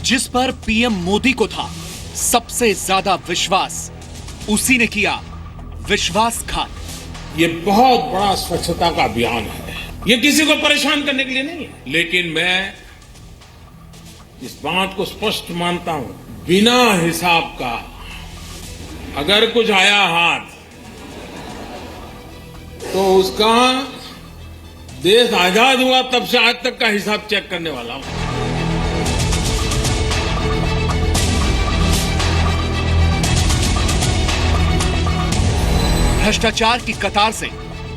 जिस पर पीएम मोदी को था सबसे ज्यादा विश्वास, उसी ने किया विश्वासघात। ये बहुत बड़ा स्वच्छता का अभियान है, ये किसी को परेशान करने के लिए नहीं है। लेकिन मैं इस बात को स्पष्ट मानता हूं, बिना हिसाब का अगर कुछ आया हाथ तो उसका देश आजाद हुआ तब से आज तक का हिसाब चेक करने वाला हूं। भ्रष्टाचार की कतार से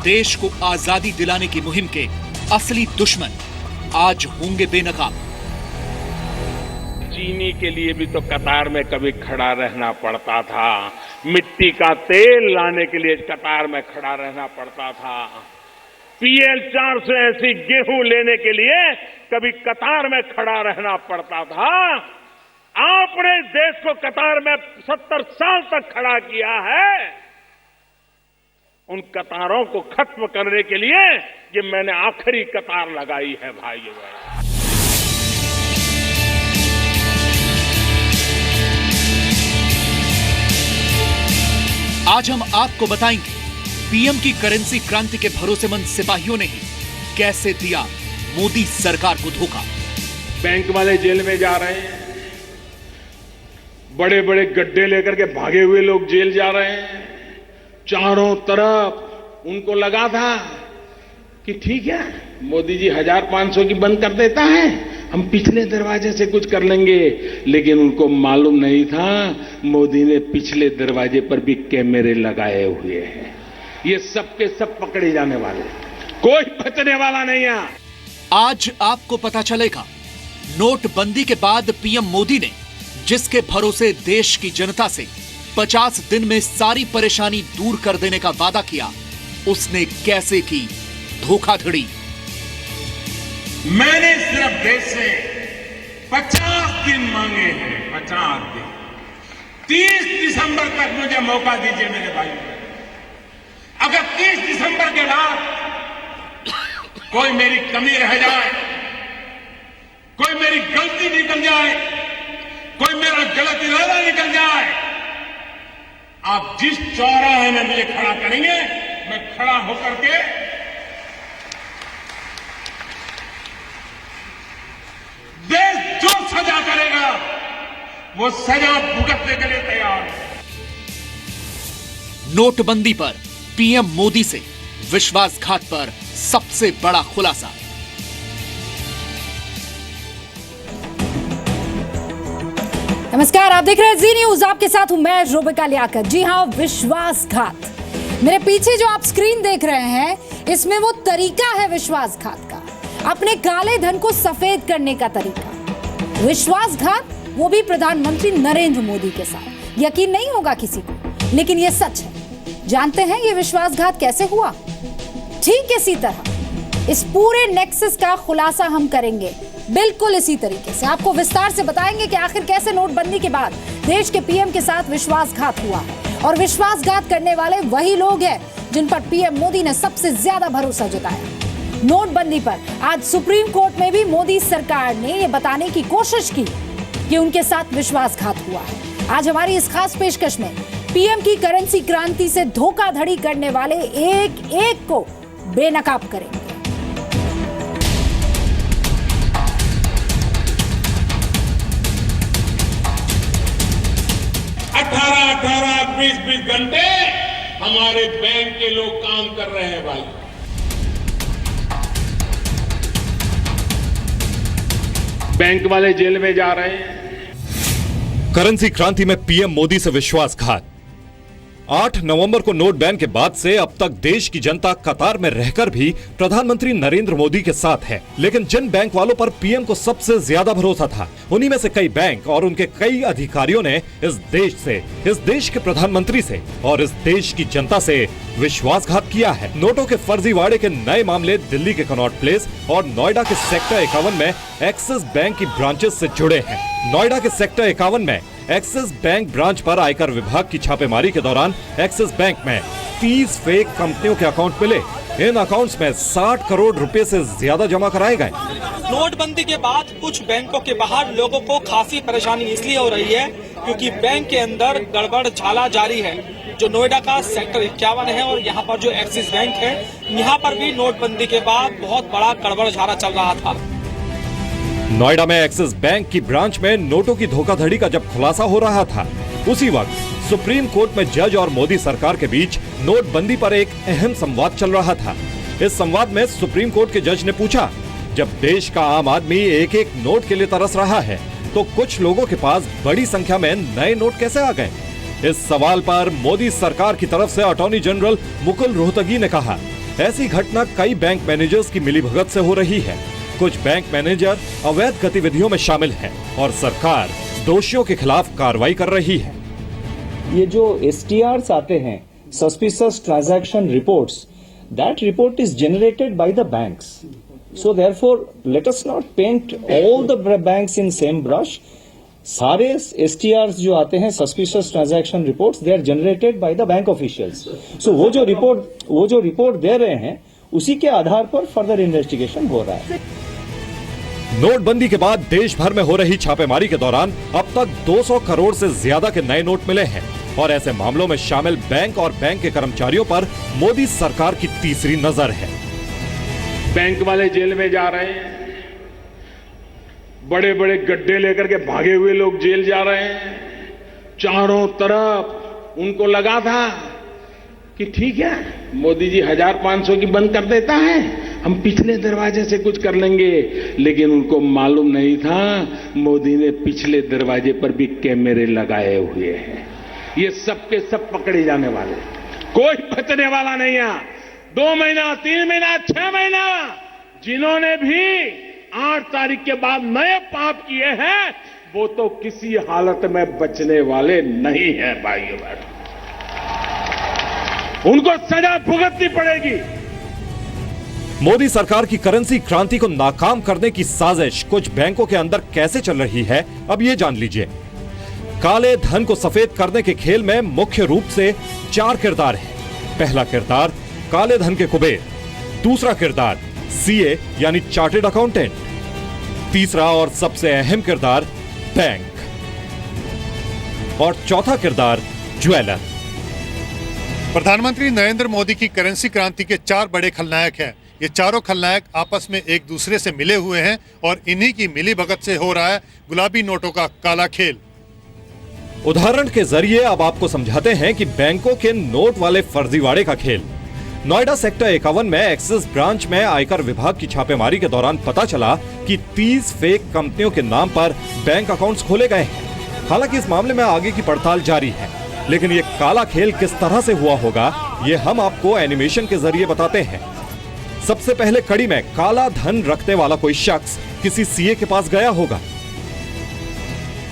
देश को आजादी दिलाने की मुहिम के असली दुश्मन आज होंगे बेनकाब। चीनी के लिए भी तो कतार में कभी खड़ा रहना पड़ता था, मिट्टी का तेल लाने के लिए कतार में खड़ा रहना पड़ता था, PL 400 ऐसी गेहूं लेने के लिए कभी कतार में खड़ा रहना पड़ता था। आपने देश को कतार में 70 साल तक खड़ा किया है। उन कतारों को खत्म करने के लिए ये मैंने आखिरी कतार लगाई है भाइयों। आज हम आपको बताएंगे पीएम की करेंसी क्रांति के भरोसेमंद सिपाहियों ने ही कैसे दिया मोदी सरकार को धोखा। बैंक वाले जेल में जा रहे हैं, बड़े बड़े गड्ढे लेकर के भागे हुए लोग जेल जा रहे हैं। चारों तरफ उनको लगा था कि ठीक है, मोदी जी 1500 की बंद कर देता है, हम पिछले दरवाजे से कुछ कर लेंगे। लेकिन उनको मालूम नहीं था मोदी ने पिछले दरवाजे पर भी कैमरे लगाए हुए हैं। ये सब के सब पकड़े जाने वाले, कोई बचने वाला नहीं है। आज आपको पता चलेगा नोटबंदी के बाद पीएम मोदी ने जिसके भरोसे देश की जनता से 50 दिन में सारी परेशानी दूर कर देने का वादा किया, उसने कैसे की धोखाधड़ी। मैंने सिर्फ देश से 50 दिन मांगे हैं, 50 दिन। 30 दिसंबर तक मुझे मौका दीजिए मेरे भाई। अगर 30 दिसंबर के बाद कोई मेरी कमी रह जाए, कोई मेरी गलती निकल जाए, कोई मेरा गलत इरादा निकल जाए, आप जिस चौराहे में मुझे खड़ा करेंगे, मैं खड़ा होकर के देश जो सजा करेगा वो सजा भुगतने के लिए तैयार है। नोटबंदी पर पीएम मोदी से विश्वासघात पर सबसे बड़ा खुलासा। नमस्कार, आप देख रहे हैं जी न्यूज। आपके साथ हूं मैं रुबिका लियाकत। जी हां, विश्वासघात। मेरे पीछे जो आप स्क्रीन देख रहे हैं, इसमें वो तरीका है विश्वासघात का, अपने काले धन को सफेद करने का तरीका। विश्वासघात, वो भी प्रधानमंत्री नरेंद्र मोदी के साथ। यकीन नहीं होगा किसी को, लेकिन ये सच है। जानते हैं ये विश्वासघात कैसे हुआ? ठीक इसी तरह इस पूरे नेक्सस का खुलासा हम करेंगे, बिल्कुल इसी तरीके से आपको विस्तार से बताएंगे कि आखिर कैसे नोटबंदी के बाद देश के पीएम के साथ विश्वासघात हुआ है। और विश्वासघात करने वाले वही लोग हैं जिन पर पीएम मोदी ने सबसे ज्यादा भरोसा जताया। नोटबंदी पर आज सुप्रीम कोर्ट में भी मोदी सरकार ने यह बताने की कोशिश की कि उनके साथ विश्वासघात हुआ है। आज हमारी इस खास पेशकश में पीएम की करेंसी क्रांति से धोखाधड़ी करने वाले एक एक को बेनकाब करेंगे। 18-18, 20-20 घंटे हमारे बैंक के लोग काम कर रहे हैं भाई। बैंक वाले जेल में जा रहे हैं। करेंसी क्रांति में पीएम मोदी से विश्वासघात। 8 नवंबर को नोट बैन के बाद से अब तक देश की जनता कतार में रहकर भी प्रधानमंत्री नरेंद्र मोदी के साथ है। लेकिन जिन बैंक वालों पर पीएम को सबसे ज्यादा भरोसा था, उन्हीं में से कई बैंक और उनके कई अधिकारियों ने इस देश से, इस देश के प्रधानमंत्री से और इस देश की जनता से विश्वासघात किया है। नोटों के फर्जीवाड़े के नए मामले दिल्ली के कनॉट प्लेस और नोएडा के सेक्टर 51 में एक्सिस बैंक की ब्रांचेस से जुड़े हैं। नोएडा के सेक्टर 51 में एक्सिस बैंक ब्रांच पर आयकर विभाग की छापेमारी के दौरान एक्सिस बैंक में 30 फेक कंपनियों के अकाउंट मिले। इन अकाउंट्स में 60 करोड़ रुपए से ज्यादा जमा कराए गए। नोटबंदी के बाद कुछ बैंकों के बाहर लोगों को खासी परेशानी इसलिए हो रही है क्योंकि बैंक के अंदर गड़बड़ झाला जारी है। जो नोएडा का सेक्टर 51 है और यहाँ पर जो एक्सिस बैंक है, यहाँ पर भी नोटबंदी के बाद बहुत बड़ा गड़बड़ झाला चल रहा था। नोएडा में एक्सिस बैंक की ब्रांच में नोटों की धोखाधड़ी का जब खुलासा हो रहा था, उसी वक्त सुप्रीम कोर्ट में जज और मोदी सरकार के बीच नोटबंदी पर एक अहम संवाद चल रहा था। इस संवाद में सुप्रीम कोर्ट के जज ने पूछा, जब देश का आम आदमी एक एक नोट के लिए तरस रहा है, तो कुछ लोगों के पास बड़ी संख्या में नए नोट कैसे आ गए? इस सवाल पर मोदी सरकार की तरफ से अटॉर्नी जनरल मुकुल रोहतगी ने कहा, ऐसी घटना कई बैंक मैनेजर्स की मिलीभगत से हो रही है। कुछ बैंक मैनेजर अवैध गतिविधियों में शामिल हैं और सरकार दोषियों के खिलाफ कार्रवाई कर रही है। ये जो STRs आते हैं, suspicious transaction reports, that report is generated by the banks. So therefore let us not paint all the banks in same brush. सारे STRs जो आते हैं, suspicious transaction reports, they are generated by the bank officials. So वो जो report दे रहे हैं, उसी के आधार पर फर्दर इन्वेस्टिगेशन हो रहा है। नोटबंदी के बाद देश भर में हो रही छापेमारी के दौरान अब तक 200 करोड़ से ज्यादा के नए नोट मिले हैं और ऐसे मामलों में शामिल बैंक और बैंक के कर्मचारियों पर मोदी सरकार की तीसरी नजर है। बैंक वाले जेल में जा रहे हैं, बड़े बड़े गड्ढे लेकर के भागे हुए लोग जेल जा रहे हैं। चारों तरफ उनको लगा था कि ठीक है, मोदी जी 1500 की बंद कर देता है, हम पिछले दरवाजे से कुछ कर लेंगे। लेकिन उनको मालूम नहीं था, मोदी ने पिछले दरवाजे पर भी कैमरे लगाए हुए हैं। ये सब के सब पकड़े जाने वाले, कोई बचने वाला नहीं है। 2 महीना, 3 महीना, 6 महीना, जिन्होंने भी 8 तारीख के बाद नए पाप किए हैं, वो तो किसी हालत में बचने वाले नहीं है भाइयों बहनों। उनको सजा भुगतनी पड़ेगी। मोदी सरकार की करेंसी क्रांति को नाकाम करने की साजिश कुछ बैंकों के अंदर कैसे चल रही है, अब ये जान लीजिए। काले धन को सफेद करने के खेल में मुख्य रूप से 4 किरदार हैं। पहला किरदार काले धन के कुबेर, दूसरा किरदार CA यानी चार्टेड अकाउंटेंट, तीसरा और सबसे अहम किरदार बैंक और चौथा किरदार ज्वेलर। प्रधानमंत्री नरेंद्र मोदी की करेंसी क्रांति के 4 बड़े खलनायक हैं। ये चारों खलनायक आपस में एक दूसरे से मिले हुए हैं और इन्हीं की मिलीभगत से हो रहा है गुलाबी नोटों का काला खेल। उदाहरण के जरिए अब आपको समझाते हैं कि बैंकों के नोट वाले फर्जीवाड़े का खेल। नोएडा सेक्टर 51 में एक्सिस ब्रांच में आयकर विभाग की छापेमारी के दौरान पता चला कि 30 फेक कंपनियों के नाम पर बैंक अकाउंट्स खोले गए हैं। हालांकि इस मामले में आगे की पड़ताल जारी है, लेकिन ये काला खेल किस तरह से हुआ होगा, ये हम आपको एनिमेशन के जरिए बताते हैं। सबसे पहले कड़ी में काला धन रखने वाला कोई शख्स किसी CA के पास गया होगा।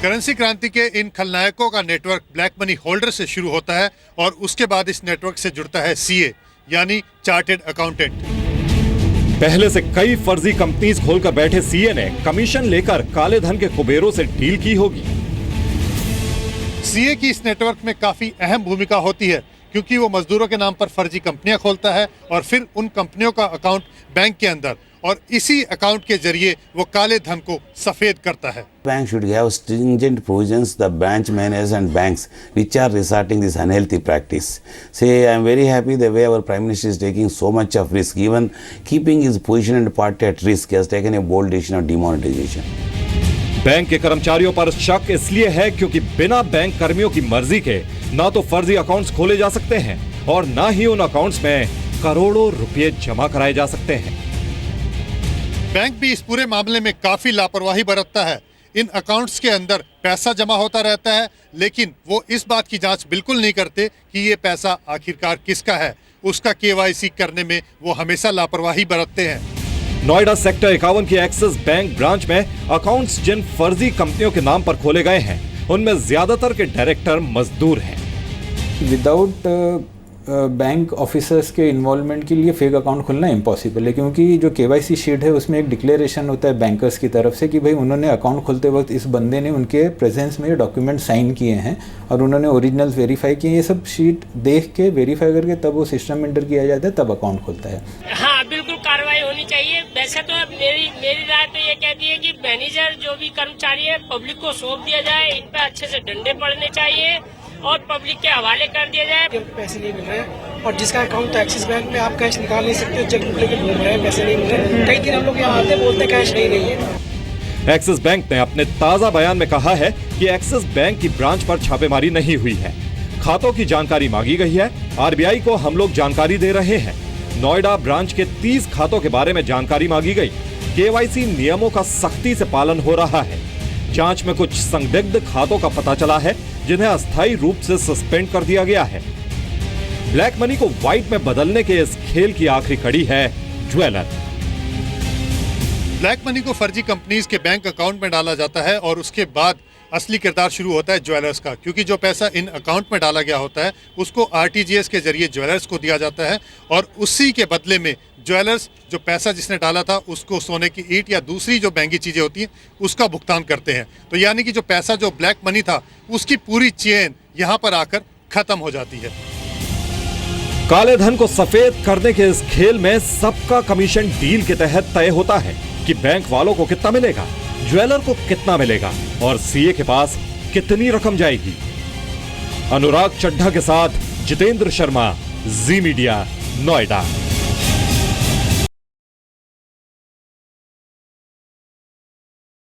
करेंसी क्रांति के इन खलनायकों का नेटवर्क ब्लैक मनी होल्डर से शुरू होता है और उसके बाद इस नेटवर्क से जुड़ता है CA यानी चार्टेड अकाउंटेंट। पहले से कई फर्जी कंपनीज खोलकर बैठे CA ने कमीशन लेकर काले धन के कुबेरों से डील की होगी। CA की इस नेटवर्क में काफी अहम भूमिका होती है क्योंकि वो मजदूरों के नाम पर फर्जी कंपनियां खोलता है और फिर उन कंपनियों का अकाउंट बैंक के अंदर, और इसी अकाउंट के जरिए वो काले धन को सफेद करता है। Bank should have stringent provisions the branch managers and banks which are resorting this unhealthy practice. Say, I am very happy the way our Prime Minister is taking so much of risk, even keeping his position and party at risk, he has taken a bold decision of demonetization. Bank के कर्मचारियों पर शक इसलिए है क्योंकि बिना bank कर्मियों की मर्जी के ना तो फर्जी अकाउंट्स खोले जा सकते हैं और ना ही उन अकाउंट्स में करोड़ों रुपए जमा कराए जा सकते हैं। बैंक भी इस पूरे मामले में काफी लापरवाही बरतता है। इन अकाउंट्स के अंदर पैसा जमा होता रहता है, लेकिन वो इस बात की जांच बिल्कुल नहीं करते कि ये पैसा आखिरकार किसका है। उसका KYC करने में वो हमेशा लापरवाही बरतते हैं। नोएडा सेक्टर 51 की एक्सिस बैंक ब्रांच में अकाउंट्स जिन फर्जी कंपनियों के नाम पर खोले गए हैं, उनमें ज्यादातर के डायरेक्टर मजदूर हैं। Without बैंक ऑफिसर्स के इन्वॉल्वमेंट के लिए फेक अकाउंट खोलना इम्पॉसिबल है, क्योंकि जो केवाईसी शीट है उसमें एक डिक्लेरेशन होता है बैंकर्स की तरफ से कि भाई उन्होंने अकाउंट खोलते वक्त इस बंदे ने उनके प्रेजेंस में ये डॉक्यूमेंट साइन किए हैं और उन्होंने ओरिजिनल वेरीफाई किए। ये सब शीट देख के वेरीफाई करके तब वो सिस्टम में एंटर किया जाता है, तब अकाउंट खुलता है। हाँ, बिल्कुल कार्रवाई होनी चाहिए। वैसे तो मेरी राय तो ये कहती है कि मैनेजर जो भी कर्मचारी है पब्लिक को सौंप दिया जाए, इन पर अच्छे से डंडे पड़ने चाहिए और पब्लिक के हवाले कर दिया जाए। पैसे नहीं मिल रहे हैं और जिसका अकाउंट तो एक्सिस बैंक में आप कैश निकाल नहीं सकते, चेक लेके घूम रहे हैं, पैसे नहीं मिल रहे। कई दिन हम लोग यहाँ आते बोलते कैश नहीं है। एक्सिस बैंक ने अपने ताजा बयान में कहा है कि एक्सिस बैंक की ब्रांच पर छापेमारी नहीं हुई है, खातों की जानकारी मांगी गई है। आरबीआई को हम लोग जानकारी दे रहे हैं। नोएडा ब्रांच के 30 खातों के बारे में जानकारी मांगी गई। केवाईसी नियमों का सख्ती से पालन हो रहा है। जांच में कुछ संदिग्ध खातों का पता चला है जिन्हें अस्थायी रूप से सस्पेंड कर दिया गया है। ब्लैक मनी को व्हाइट में बदलने के इस खेल की आखिरी कड़ी है ज्वेलर। ब्लैक मनी को फर्जी कंपनीज के बैंक अकाउंट में डाला जाता है और उसके बाद असली किरदार शुरू होता है ज्वेलर्स का, क्योंकि जो पैसा इन अकाउंट में डाला गया होता है उसको आरटीजीएस के जरिए ज्वेलर्स को दिया जाता है और उसी के बदले में ज्वेलर्स जो पैसा जिसने डाला था उसको सोने की ईंट या दूसरी जो महंगी चीजें होती हैं उसका भुगतान करते हैं। तो यानी कि जो पैसा जो ब्लैक मनी था उसकी पूरी चेन यहाँ पर आकर खत्म हो जाती है। काले धन को सफेद करने के इस खेल में सबका कमीशन डील के तहत तय होता है कि बैंक वालों को कितना मिलेगा, ज्वेलर को कितना मिलेगा और सीए के पास कितनी रकम जाएगी। अनुराग चड्ढा के साथ जितेंद्र शर्मा, जी मीडिया, नोएडा।